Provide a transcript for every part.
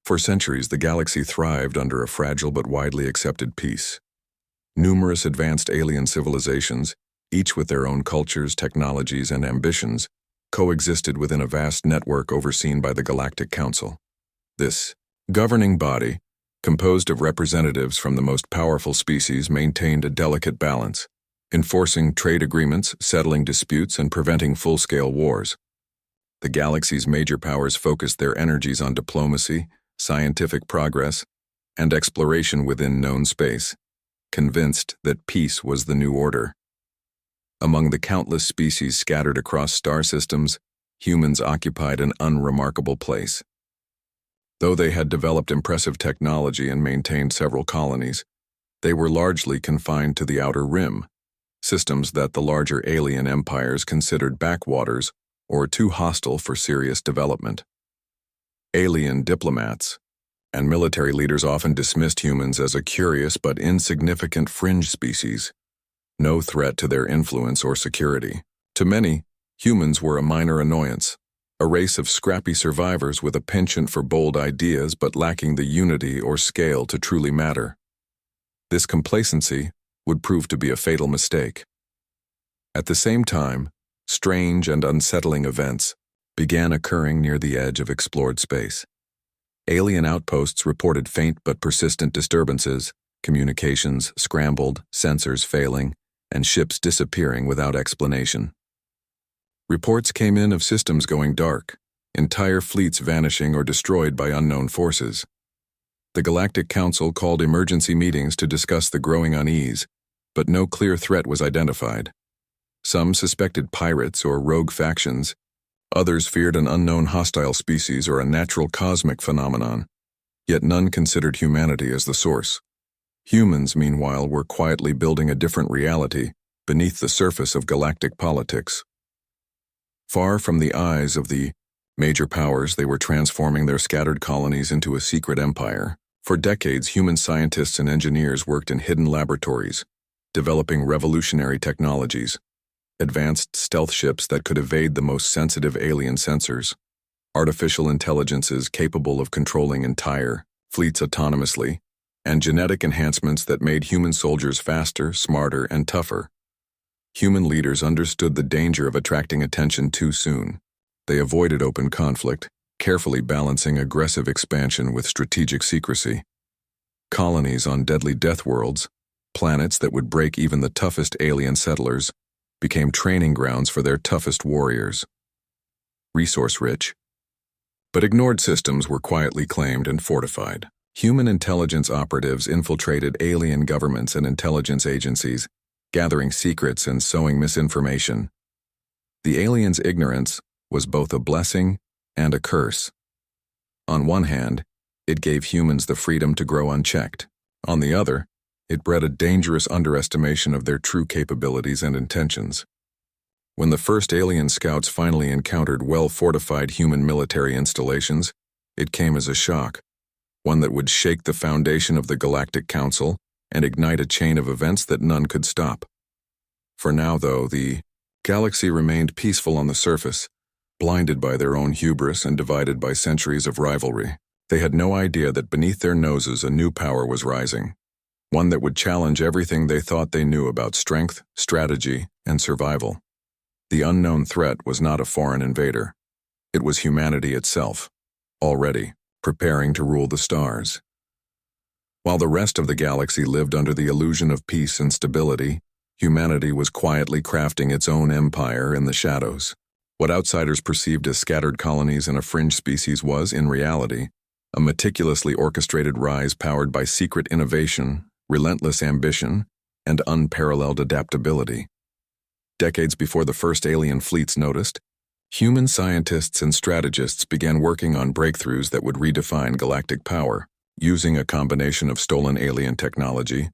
For centuries, the galaxy thrived under a fragile but widely accepted peace. Numerous advanced alien civilizations, each with their own cultures, technologies, and ambitions, coexisted within a vast network overseen by the Galactic Council. This governing body, composed of representatives from the most powerful species, maintained a delicate balance, enforcing trade agreements, settling disputes, and preventing full-scale wars. The galaxy's major powers focused their energies on diplomacy, scientific progress, and exploration within known space, convinced that peace was the new order. Among the countless species scattered across star systems, humans occupied an unremarkable place. Though they had developed impressive technology and maintained several colonies, they were largely confined to the outer rim, systems that the larger alien empires considered backwaters or too hostile for serious development. Alien diplomats and military leaders often dismissed humans as a curious but insignificant fringe species, no threat to their influence or security. To many, humans were a minor annoyance, a race of scrappy survivors with a penchant for bold ideas but lacking the unity or scale to truly matter. This complacency would prove to be a fatal mistake. At the same time, strange and unsettling events began occurring near the edge of explored space. Alien outposts reported faint but persistent disturbances, communications scrambled, sensors failing, and ships disappearing without explanation. Reports came in of systems going dark, entire fleets vanishing or destroyed by unknown forces. The Galactic Council called emergency meetings to discuss the growing unease, but no clear threat was identified. Some suspected pirates or rogue factions. Others feared an unknown hostile species or a natural cosmic phenomenon, yet none considered humanity as the source. Humans, meanwhile, were quietly building a different reality beneath the surface of galactic politics. Far from the eyes of the major powers, they were transforming their scattered colonies into a secret empire. For decades, human scientists and engineers worked in hidden laboratories, developing revolutionary technologies, advanced stealth ships that could evade the most sensitive alien sensors, artificial intelligences capable of controlling entire fleets autonomously, and genetic enhancements that made human soldiers faster, smarter, and tougher. Human leaders understood the danger of attracting attention too soon. They avoided open conflict, carefully balancing aggressive expansion with strategic secrecy. Colonies on deadly death worlds, planets that would break even the toughest alien settlers, became training grounds for their toughest warriors. Resource-rich, but ignored systems were quietly claimed and fortified. Human intelligence operatives infiltrated alien governments and intelligence agencies, gathering secrets and sowing misinformation. The aliens' ignorance was both a blessing and a curse. On one hand, it gave humans the freedom to grow unchecked. On the other, it bred a dangerous underestimation of their true capabilities and intentions. When the first alien scouts finally encountered well-fortified human military installations, it came as a shock, one that would shake the foundation of the Galactic Council and ignite a chain of events that none could stop. For now, though, the galaxy remained peaceful on the surface, blinded by their own hubris and divided by centuries of rivalry. They had no idea that beneath their noses a new power was rising, one that would challenge everything they thought they knew about strength, strategy, and survival. The unknown threat was not a foreign invader. It was humanity itself, already preparing to rule the stars. While the rest of the galaxy lived under the illusion of peace and stability, humanity was quietly crafting its own empire in the shadows. What outsiders perceived as scattered colonies and a fringe species was, in reality, a meticulously orchestrated rise powered by secret innovation, relentless ambition, and unparalleled adaptability. Decades before the first alien fleets noticed, human scientists and strategists began working on breakthroughs that would redefine galactic power. Using a combination of stolen alien technology,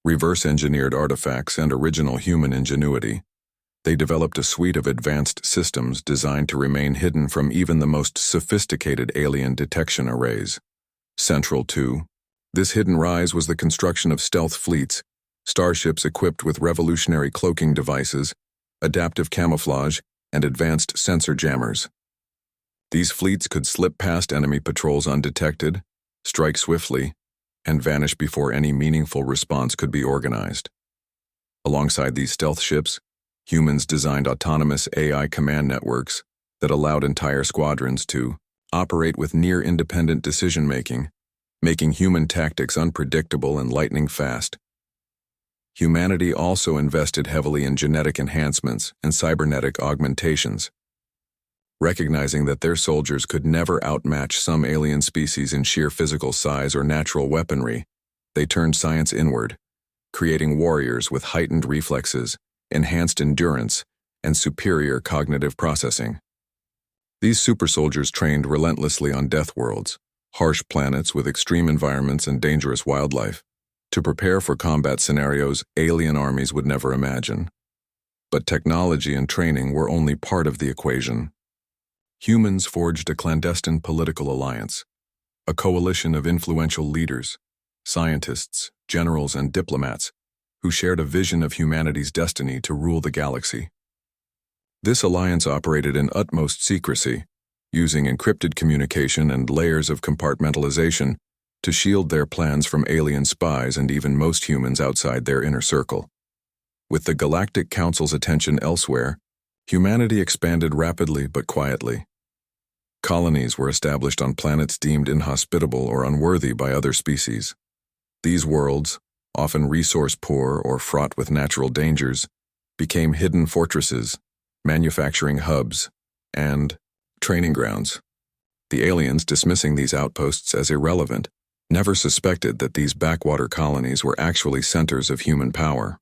reverse-engineered artifacts, and original human ingenuity, they developed a suite of advanced systems designed to remain hidden from even the most sophisticated alien detection arrays. Central to this hidden rise was the construction of stealth fleets, starships equipped with revolutionary cloaking devices, adaptive camouflage, and advanced sensor jammers. These fleets could slip past enemy patrols undetected, strike swiftly, and vanish before any meaningful response could be organized. Alongside these stealth ships, humans designed autonomous AI command networks that allowed entire squadrons to operate with near-independent decision-making, making human tactics unpredictable and lightning fast. Humanity also invested heavily in genetic enhancements and cybernetic augmentations. Recognizing that their soldiers could never outmatch some alien species in sheer physical size or natural weaponry, they turned science inward, creating warriors with heightened reflexes, enhanced endurance, and superior cognitive processing. These super soldiers trained relentlessly on death worlds, harsh planets with extreme environments and dangerous wildlife, to prepare for combat scenarios alien armies would never imagine. But technology and training were only part of the equation. Humans forged a clandestine political alliance, a coalition of influential leaders, scientists, generals, and diplomats who shared a vision of humanity's destiny to rule the galaxy. This alliance operated in utmost secrecy, using encrypted communication and layers of compartmentalization to shield their plans from alien spies and even most humans outside their inner circle. With the Galactic Council's attention elsewhere, humanity expanded rapidly but quietly. Colonies were established on planets deemed inhospitable or unworthy by other species. These worlds, often resource-poor or fraught with natural dangers, became hidden fortresses, manufacturing hubs, and training grounds. The aliens, dismissing these outposts as irrelevant, never suspected that these backwater colonies were actually centers of human power.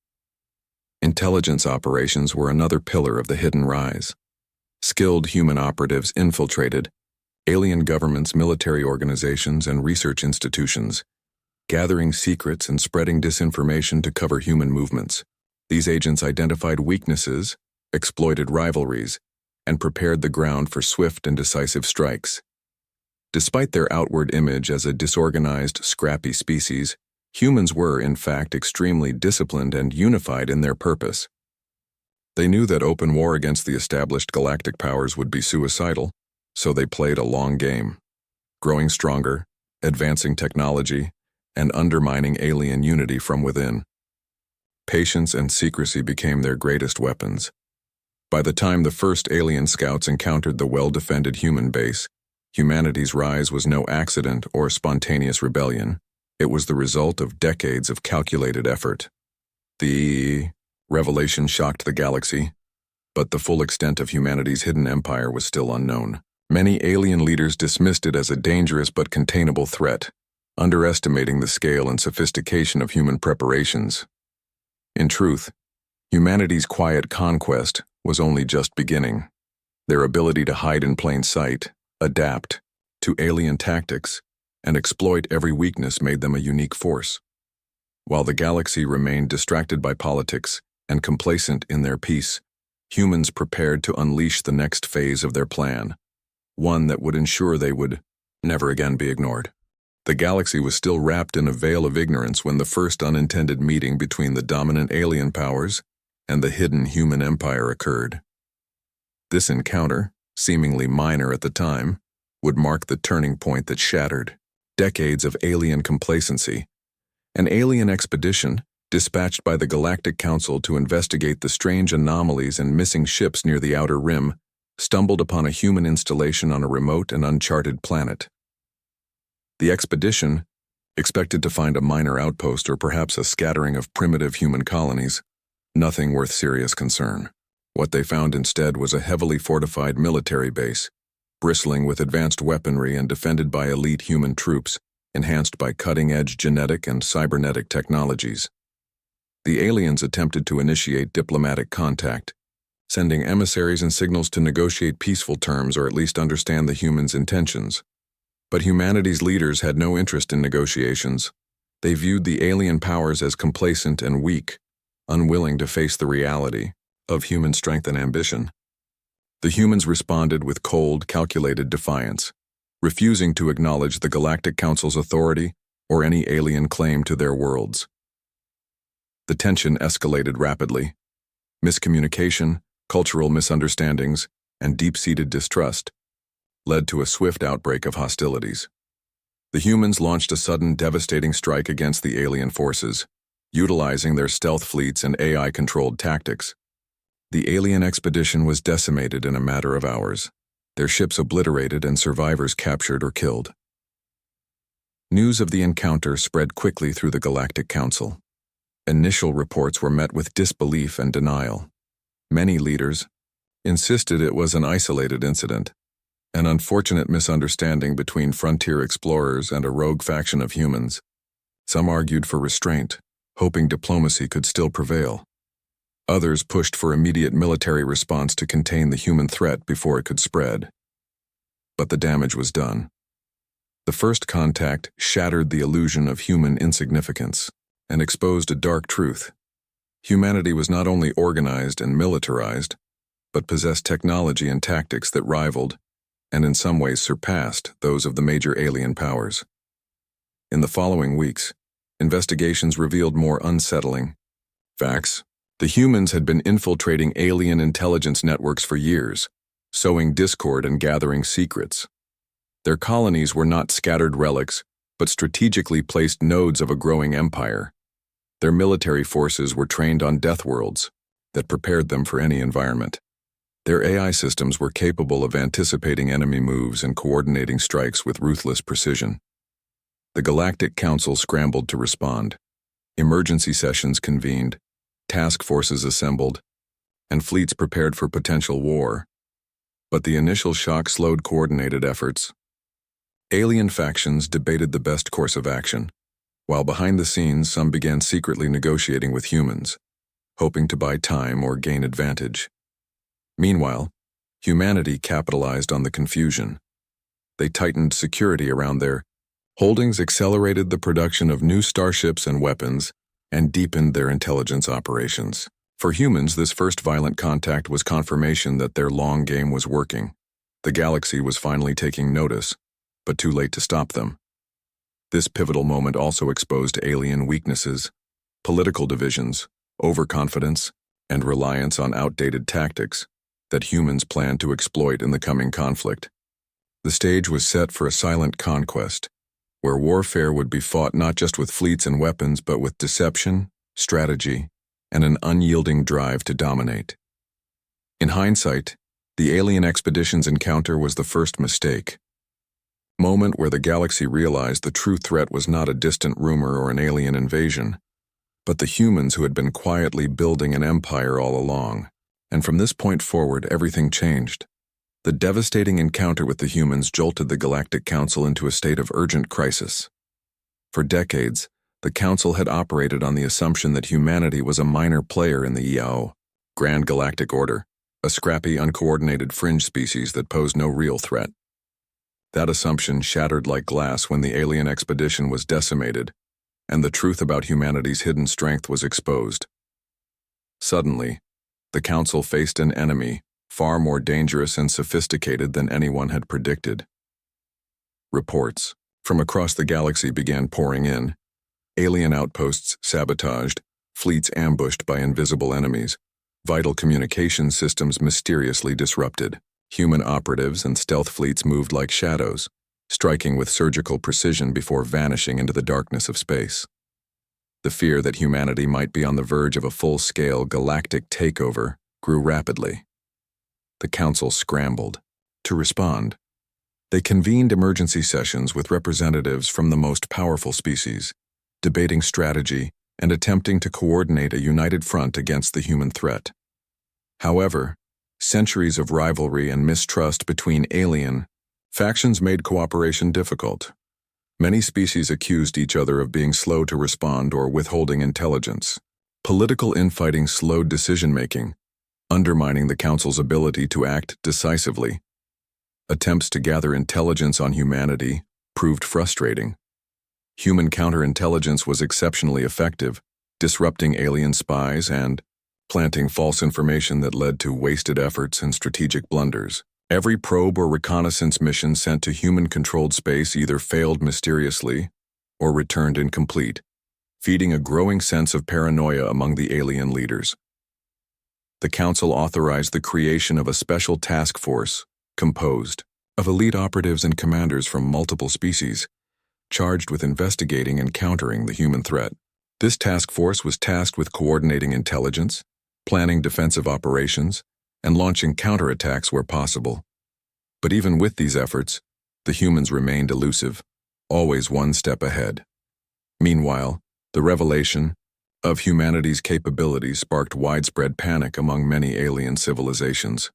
Intelligence operations were another pillar of the hidden rise. Skilled human operatives infiltrated alien governments, military organizations, and research institutions, gathering secrets and spreading disinformation to cover human movements. These agents identified weaknesses, exploited rivalries, and prepared the ground for swift and decisive strikes. Despite their outward image as a disorganized, scrappy species, humans were, in fact, extremely disciplined and unified in their purpose. They knew that open war against the established galactic powers would be suicidal, so they played a long game, growing stronger, advancing technology, and undermining alien unity from within. Patience and secrecy became their greatest weapons. By the time the first alien scouts encountered the well-defended human base, humanity's rise was no accident or spontaneous rebellion. It was the result of decades of calculated effort. The revelation shocked the galaxy, but the full extent of humanity's hidden empire was still unknown. Many alien leaders dismissed it as a dangerous but containable threat, underestimating the scale and sophistication of human preparations. In truth, humanity's quiet conquest was only just beginning. Their ability to hide in plain sight, adapt to alien tactics, and exploit every weakness made them a unique force. While the galaxy remained distracted by politics and complacent in their peace, humans prepared to unleash the next phase of their plan, one that would ensure they would never again be ignored. The galaxy was still wrapped in a veil of ignorance when the first unintended meeting between the dominant alien powers and the hidden human empire occurred. This encounter, seemingly minor at the time, would mark the turning point that shattered decades of alien complacency. An alien expedition, dispatched by the Galactic Council to investigate the strange anomalies and missing ships near the Outer Rim, stumbled upon a human installation on a remote and uncharted planet. The expedition, expected to find a minor outpost or perhaps a scattering of primitive human colonies, nothing worth serious concern. What they found instead was a heavily fortified military base, bristling with advanced weaponry and defended by elite human troops, enhanced by cutting-edge genetic and cybernetic technologies. The aliens attempted to initiate diplomatic contact, sending emissaries and signals to negotiate peaceful terms or at least understand the humans' intentions. But humanity's leaders had no interest in negotiations. They viewed the alien powers as complacent and weak, unwilling to face the reality of human strength and ambition. The humans responded with cold, calculated defiance, refusing to acknowledge the Galactic Council's authority or any alien claim to their worlds. The tension escalated rapidly. Miscommunication, cultural misunderstandings, and deep-seated distrust led to a swift outbreak of hostilities. The humans launched a sudden, devastating strike against the alien forces, utilizing their stealth fleets and AI-controlled tactics. The alien expedition was decimated in a matter of hours, their ships obliterated and survivors captured or killed. News of the encounter spread quickly through the Galactic Council. Initial reports were met with disbelief and denial. Many leaders insisted it was an isolated incident, an unfortunate misunderstanding between frontier explorers and a rogue faction of humans. Some argued for restraint, hoping diplomacy could still prevail. Others pushed for immediate military response to contain the human threat before it could spread. But the damage was done. The first contact shattered the illusion of human insignificance and exposed a dark truth. Humanity was not only organized and militarized, but possessed technology and tactics that rivaled, and in some ways surpassed, those of the major alien powers. In the following weeks, investigations revealed more unsettling facts. The humans had been infiltrating alien intelligence networks for years, sowing discord and gathering secrets. Their colonies were not scattered relics, but strategically placed nodes of a growing empire. Their military forces were trained on death worlds that prepared them for any environment. Their AI systems were capable of anticipating enemy moves and coordinating strikes with ruthless precision. The Galactic Council scrambled to respond. Emergency sessions convened, task forces assembled, and fleets prepared for potential war. But the initial shock slowed coordinated efforts. Alien factions debated the best course of action, while behind the scenes some began secretly negotiating with humans, hoping to buy time or gain advantage. Meanwhile, humanity capitalized on the confusion. They tightened security around their holdings, accelerated the production of new starships and weapons, and deepened their intelligence operations. For humans, this first violent contact was confirmation that their long game was working. The galaxy was finally taking notice, but too late to stop them. This pivotal moment also exposed alien weaknesses, political divisions, overconfidence, and reliance on outdated tactics that humans planned to exploit in the coming conflict. The stage was set for a silent conquest, where warfare would be fought not just with fleets and weapons, but with deception, strategy, and an unyielding drive to dominate. In hindsight, the alien expedition's encounter was the first mistake. Moment where the galaxy realized the true threat was not a distant rumor or an alien invasion, but the humans who had been quietly building an empire all along. And from this point forward, everything changed. The devastating encounter with the humans jolted the Galactic Council into a state of urgent crisis. For decades, the Council had operated on the assumption that humanity was a minor player in the EAO, Grand Galactic Order, a scrappy, uncoordinated fringe species that posed no real threat. That assumption shattered like glass when the alien expedition was decimated, and the truth about humanity's hidden strength was exposed. Suddenly, the Council faced an enemy far more dangerous and sophisticated than anyone had predicted. Reports from across the galaxy began pouring in. Alien outposts sabotaged, fleets ambushed by invisible enemies, vital communication systems mysteriously disrupted. Human operatives and stealth fleets moved like shadows, striking with surgical precision before vanishing into the darkness of space. The fear that humanity might be on the verge of a full-scale galactic takeover grew rapidly. The Council scrambled to respond. They convened emergency sessions with representatives from the most powerful species, debating strategy and attempting to coordinate a united front against the human threat. However, centuries of rivalry and mistrust between alien factions made cooperation difficult. Many species accused each other of being slow to respond or withholding intelligence. Political infighting slowed decision-making, undermining the Council's ability to act decisively. Attempts to gather intelligence on humanity proved frustrating. Human counterintelligence was exceptionally effective, disrupting alien spies and planting false information that led to wasted efforts and strategic blunders. Every probe or reconnaissance mission sent to human-controlled space either failed mysteriously or returned incomplete, feeding a growing sense of paranoia among the alien leaders. The Council authorized the creation of a special task force composed of elite operatives and commanders from multiple species, charged with investigating and countering the human threat. This task force was tasked with coordinating intelligence, planning defensive operations, and launching counterattacks where possible. But even with these efforts, the humans remained elusive, always one step ahead. Meanwhile, the revelation of humanity's capabilities sparked widespread panic among many alien civilizations.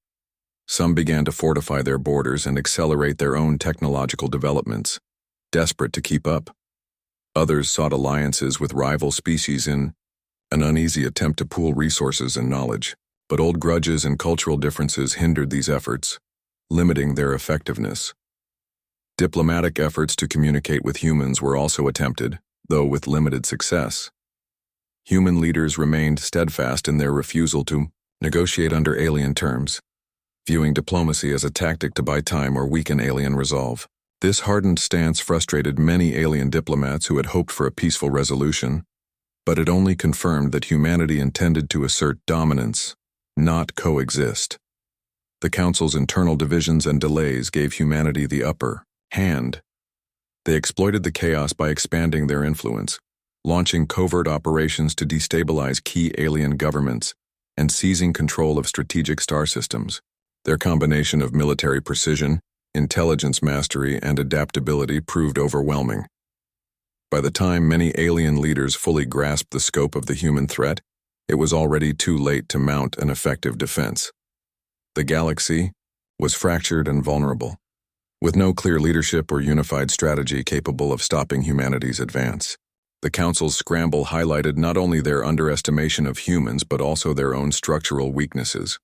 Some began to fortify their borders and accelerate their own technological developments, desperate to keep up. Others sought alliances with rival species in an uneasy attempt to pool resources and knowledge. But old grudges and cultural differences hindered these efforts, limiting their effectiveness. Diplomatic efforts to communicate with humans were also attempted, though with limited success. Human leaders remained steadfast in their refusal to negotiate under alien terms, viewing diplomacy as a tactic to buy time or weaken alien resolve. This hardened stance frustrated many alien diplomats who had hoped for a peaceful resolution, but it only confirmed that humanity intended to assert dominance, not coexist. The Council's internal divisions and delays gave humanity the upper hand. They exploited the chaos by expanding their influence, launching covert operations to destabilize key alien governments, and seizing control of strategic star systems. Their combination of military precision, intelligence mastery, and adaptability proved overwhelming. By the time many alien leaders fully grasped the scope of the human threat, it was already too late to mount an effective defense. The galaxy was fractured and vulnerable, with no clear leadership or unified strategy capable of stopping humanity's advance. The Council's scramble highlighted not only their underestimation of humans but also their own structural weaknesses.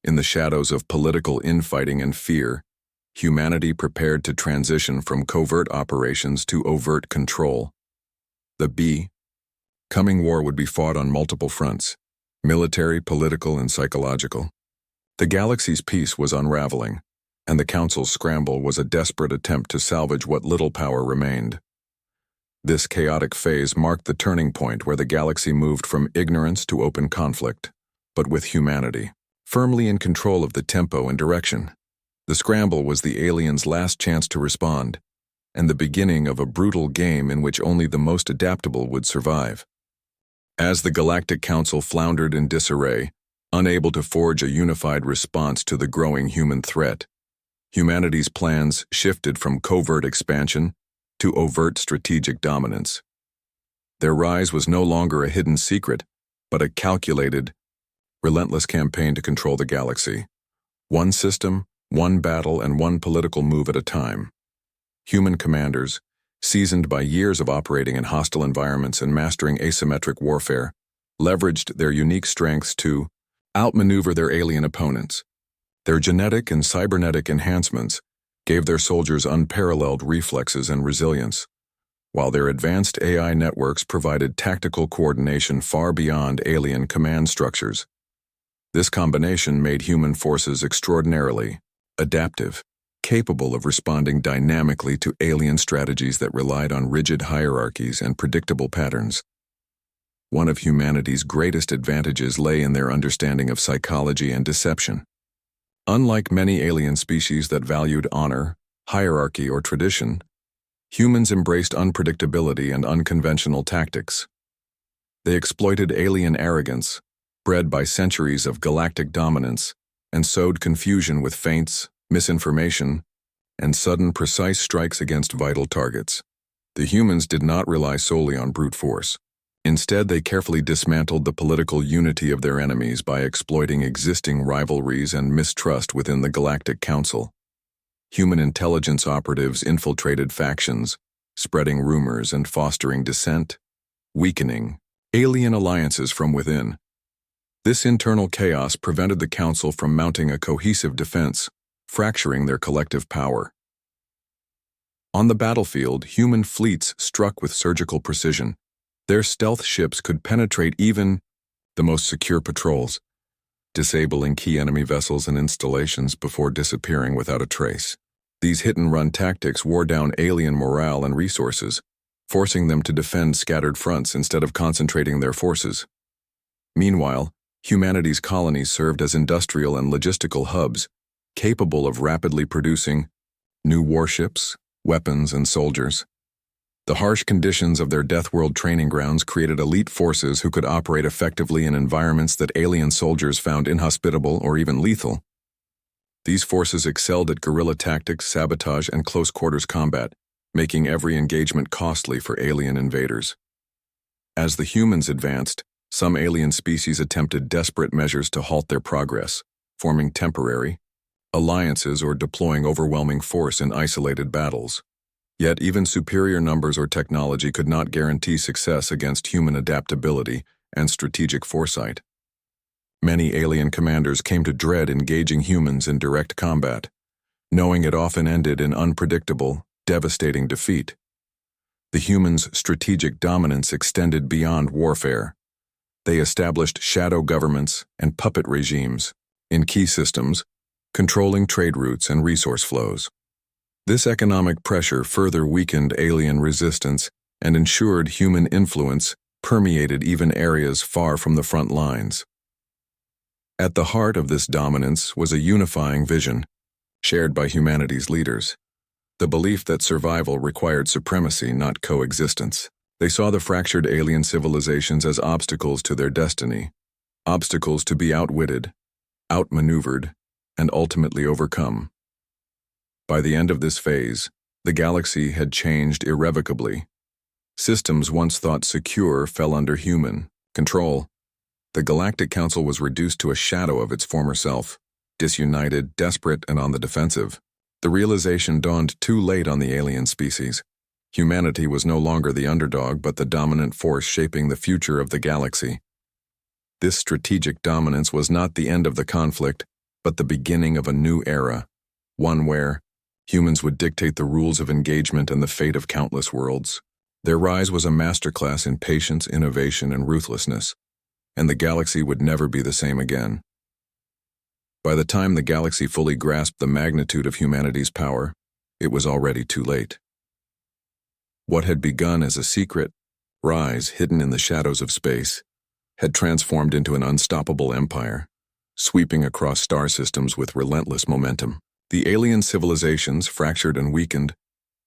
In the shadows of political infighting and fear, humanity prepared to transition from covert operations to overt control. The coming war would be fought on multiple fronts: military, political, and psychological. The galaxy's peace was unraveling, and the Council's scramble was a desperate attempt to salvage what little power remained. This chaotic phase marked the turning point where the galaxy moved from ignorance to open conflict, but with humanity firmly in control of the tempo and direction. The scramble was the aliens' last chance to respond, and the beginning of a brutal game in which only the most adaptable would survive. As the Galactic Council floundered in disarray, unable to forge a unified response to the growing human threat, humanity's plans shifted from covert expansion to overt strategic dominance. Their rise was no longer a hidden secret, but a calculated, relentless campaign to control the galaxy. One system, one battle, and one political move at a time. Human commanders, seasoned by years of operating in hostile environments and mastering asymmetric warfare, leveraged their unique strengths to outmaneuver their alien opponents. Their genetic and cybernetic enhancements gave their soldiers unparalleled reflexes and resilience, while their advanced AI networks provided tactical coordination far beyond alien command structures. This combination made human forces extraordinarily adaptive, capable of responding dynamically to alien strategies that relied on rigid hierarchies and predictable patterns. One of humanity's greatest advantages lay in their understanding of psychology and deception. Unlike many alien species that valued honor, hierarchy, or tradition, humans embraced unpredictability and unconventional tactics. They exploited alien arrogance, bred by centuries of galactic dominance, and sowed confusion with feints, misinformation, and sudden precise strikes against vital targets. The humans did not rely solely on brute force. Instead, they carefully dismantled the political unity of their enemies by exploiting existing rivalries and mistrust within the Galactic Council. Human intelligence operatives infiltrated factions, spreading rumors and fostering dissent, weakening alien alliances from within. This internal chaos prevented the Council from mounting a cohesive defense, fracturing their collective power. On the battlefield, human fleets struck with surgical precision. Their stealth ships could penetrate even the most secure patrols, disabling key enemy vessels and installations before disappearing without a trace. These hit-and-run tactics wore down alien morale and resources, forcing them to defend scattered fronts instead of concentrating their forces. Meanwhile, humanity's colonies served as industrial and logistical hubs, capable of rapidly producing new warships, weapons, and soldiers. The harsh conditions of their Death World training grounds created elite forces who could operate effectively in environments that alien soldiers found inhospitable or even lethal. These forces excelled at guerrilla tactics, sabotage, and close-quarters combat, making every engagement costly for alien invaders. As the humans advanced, some alien species attempted desperate measures to halt their progress, forming temporary alliances or deploying overwhelming force in isolated battles. Yet even superior numbers or technology could not guarantee success against human adaptability and strategic foresight. Many alien commanders came to dread engaging humans in direct combat, knowing it often ended in unpredictable, devastating defeat. The humans' strategic dominance extended beyond warfare. They established shadow governments and puppet regimes in key systems, controlling trade routes and resource flows. This economic pressure further weakened alien resistance and ensured human influence permeated even areas far from the front lines. At the heart of this dominance was a unifying vision, shared by humanity's leaders. The belief that survival required supremacy, not coexistence. They saw the fractured alien civilizations as obstacles to their destiny, obstacles to be outwitted, outmaneuvered, and ultimately overcome. By the end of this phase, the galaxy had changed irrevocably. Systems once thought secure fell under human control. The Galactic Council was reduced to a shadow of its former self, disunited, desperate, and on the defensive. The realization dawned too late on the alien species. Humanity was no longer the underdog but the dominant force shaping the future of the galaxy. This strategic dominance was not the end of the conflict, but the beginning of a new era, one where humans would dictate the rules of engagement and the fate of countless worlds. Their rise was a masterclass in patience, innovation, and ruthlessness, and the galaxy would never be the same again. By the time the galaxy fully grasped the magnitude of humanity's power, it was already too late. What had begun as a secret rise hidden in the shadows of space had transformed into an unstoppable empire, sweeping across star systems with relentless momentum. The alien civilizations, fractured and weakened,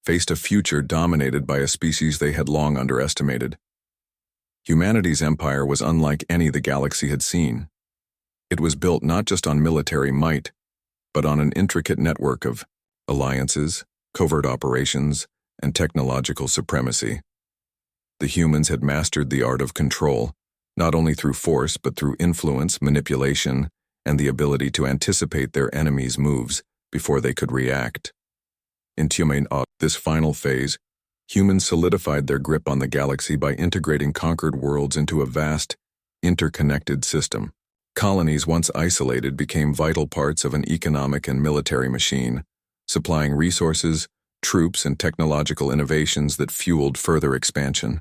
faced a future dominated by a species they had long underestimated. Humanity's empire was unlike any the galaxy had seen. It was built not just on military might, but on an intricate network of alliances, covert operations, and technological supremacy. The humans had mastered the art of control, not only through force but through influence, manipulation, and the ability to anticipate their enemies' moves before they could react. In this final phase, humans solidified their grip on the galaxy by integrating conquered worlds into a vast, interconnected system. Colonies once isolated became vital parts of an economic and military machine, supplying resources, troops, and technological innovations that fueled further expansion.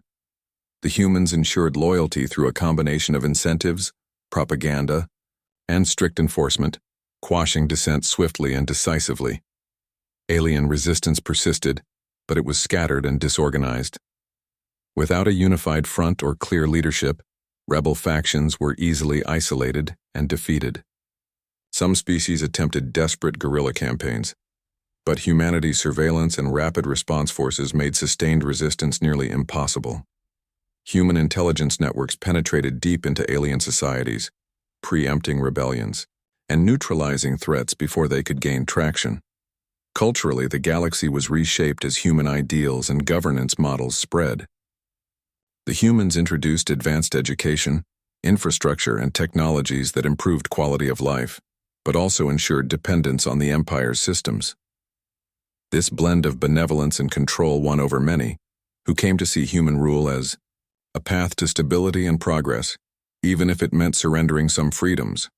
The humans ensured loyalty through a combination of incentives, propaganda, and strict enforcement, quashing dissent swiftly and decisively. Alien resistance persisted, but it was scattered and disorganized. Without a unified front or clear leadership, rebel factions were easily isolated and defeated. Some species attempted desperate guerrilla campaigns, but humanity's surveillance and rapid response forces made sustained resistance nearly impossible. Human intelligence networks penetrated deep into alien societies, preempting rebellions and neutralizing threats before they could gain traction. Culturally, the galaxy was reshaped as human ideals and governance models spread. The humans introduced advanced education, infrastructure, and technologies that improved quality of life, but also ensured dependence on the Empire's systems. This blend of benevolence and control won over many, who came to see human rule as a path to stability and progress, even if it meant surrendering some freedoms.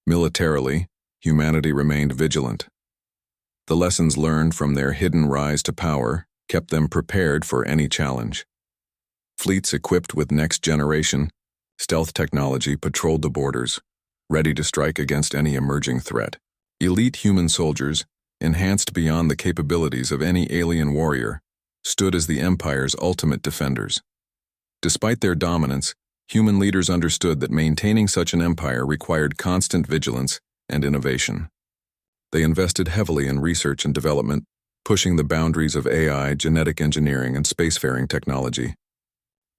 Militarily, humanity remained vigilant. The lessons learned from their hidden rise to power kept them prepared for any challenge. Fleets equipped with next-generation stealth technology patrolled the borders, ready to strike against any emerging threat. Elite human soldiers, enhanced beyond the capabilities of any alien warrior, stood as the Empire's ultimate defenders. Despite their dominance, human leaders understood that maintaining such an empire required constant vigilance and innovation. They invested heavily in research and development, pushing the boundaries of AI, genetic engineering, and spacefaring technology.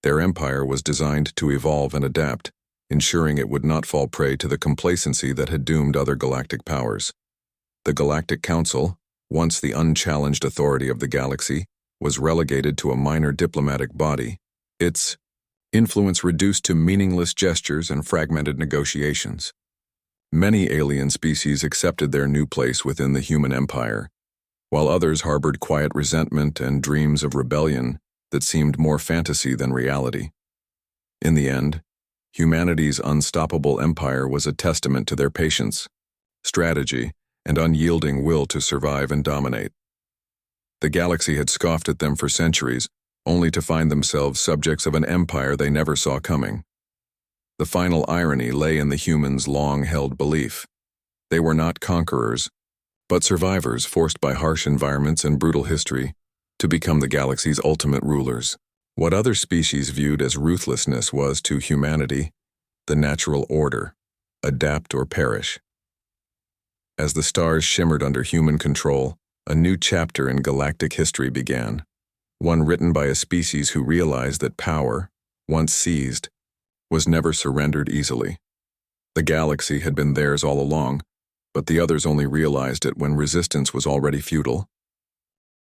Their empire was designed to evolve and adapt, ensuring it would not fall prey to the complacency that had doomed other galactic powers. The Galactic Council, once the unchallenged authority of the galaxy, was relegated to a minor diplomatic body, its influence reduced to meaningless gestures and fragmented negotiations. Many alien species accepted their new place within the human empire, while others harbored quiet resentment and dreams of rebellion that seemed more fantasy than reality. In the end, humanity's unstoppable empire was a testament to their patience, strategy, and unyielding will to survive and dominate. The galaxy had scoffed at them for centuries, only to find themselves subjects of an empire they never saw coming. The final irony lay in the humans' long-held belief. They were not conquerors, but survivors forced by harsh environments and brutal history to become the galaxy's ultimate rulers. What other species viewed as ruthlessness was, to humanity, the natural order: adapt or perish. As the stars shimmered under human control, a new chapter in galactic history began, one written by a species who realized that power, once seized, was never surrendered easily. The galaxy had been theirs all along, but the others only realized it when resistance was already futile.